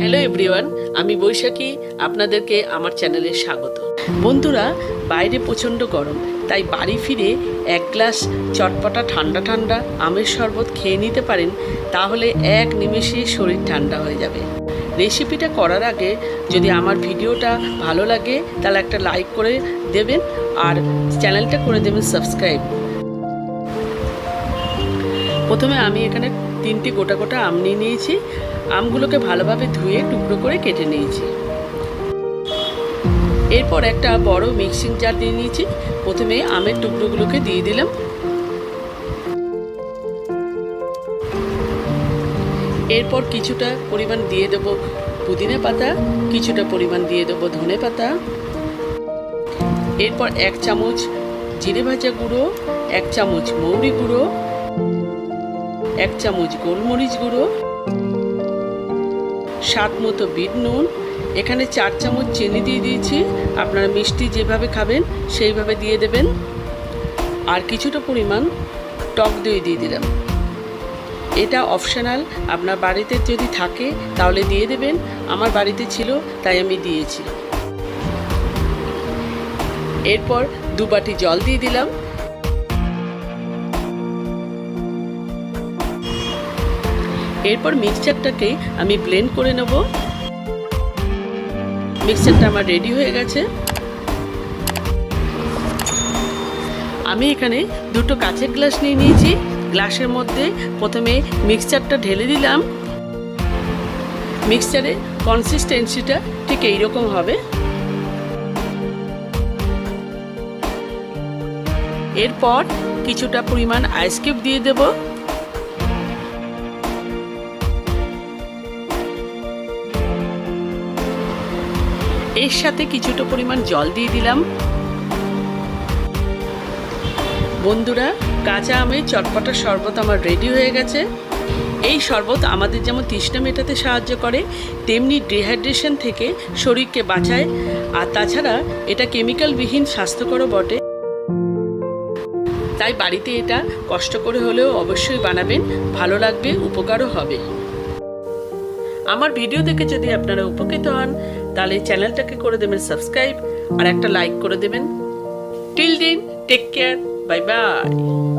Hello everyone, আমি বৈশাখী। আপনাদেরকে আমার চ্যানেলে স্বাগত। বন্ধুরা, বাইরে প্রচণ্ড গরম, তাই বাড়ি ফিরে এক গ্লাস চটপটা ঠান্ডা ঠান্ডা আমের শরবত খেয়ে নিতে পারেন, তাহলে এক নিমেষে শরীর ঠান্ডা হয়ে যাবে। রেসিপিটা করার আগে যদি আমার ভিডিওটা ভালো লাগে তাহলে একটা লাইক করে দেবেন আর চ্যানেলটা করে দেবেন সাবস্ক্রাইব। প্রথমে আমি এখানে 3টে গোটা গোটা আম নিয়ে নিয়েছি। আমগুলোকে ভালোভাবে ধুয়ে টুকরো করে কেটে নিয়েছি। এরপর একটা বড় মিক্সিং জার দিয়ে নিয়েছি। প্রথমে আমের টুকরোগুলোকে দিয়ে দিলাম। এরপর কিছুটা পরিমাণ দিয়ে দেব পুদিনা পাতা, কিছুটা পরিমাণ দিয়ে দেব ধনে পাতা। এরপর 1 চামচ জিরে ভাজা গুঁড়ো, 1 চামচ মৌরি গুঁড়ো, 1 চামচ গোলমরিচ গুঁড়ো, স্বাদ মতো বিট নুন। এখানে 4 চামচ চিনি দিয়ে দিয়েছি। আপনারা মিষ্টি যেভাবে খাবেন সেইভাবে দিয়ে দেবেন। আর কিছুটা পরিমাণ টক দই দিয়ে দিলাম। এটা অপশনাল, আপনার বাড়িতে যদি থাকে তাহলে দিয়ে দেবেন। আমার বাড়িতে ছিল তাই আমি দিয়েছি। এরপর 2 বাটি জল দিয়ে দিলাম। এরপর মিক্সচারটাকে আমি ব্লেন্ড করে নেব। মিক্সচারটা আমার রেডি হয়ে গেছে। আমি এখানে 2টো কাচের গ্লাস নিয়ে নিয়েছি। গ্লাসের মধ্যে প্রথমে মিক্সচারটা ঢেলে দিলাম। মিক্সচারের কনসিস্টেন্সিটা ঠিক এইরকম হবে। এরপর কিছুটা পরিমাণ আইস কিউব দিয়ে দেব। এর সাথে কিছুটা পরিমাণ জল দিয়ে দিলাম। বন্ধুরা, কাঁচা আমের চটপটা শরবত আমার রেডি হয়ে গেছে। এই শরবত আমাদের যেমন তৃষ্ণা মেটাতে সাহায্য করে, তেমনি ডিহাইড্রেশন থেকে শরীরকে বাঁচায়। আর তাছাড়া এটা কেমিক্যালবিহীন, স্বাস্থ্যকরও বটে। তাই বাড়িতে এটা কষ্ট করে হলেও অবশ্যই বানাবেন, ভালো লাগবে, উপকারও হবে। আমার ভিডিও দেখে যদি আপনারা উপকৃত হন তাহলে চ্যানেলটাকে করে দেবেন সাবস্ক্রাইব আর একটা লাইক করে দেবেন। Till then, take care, bye by.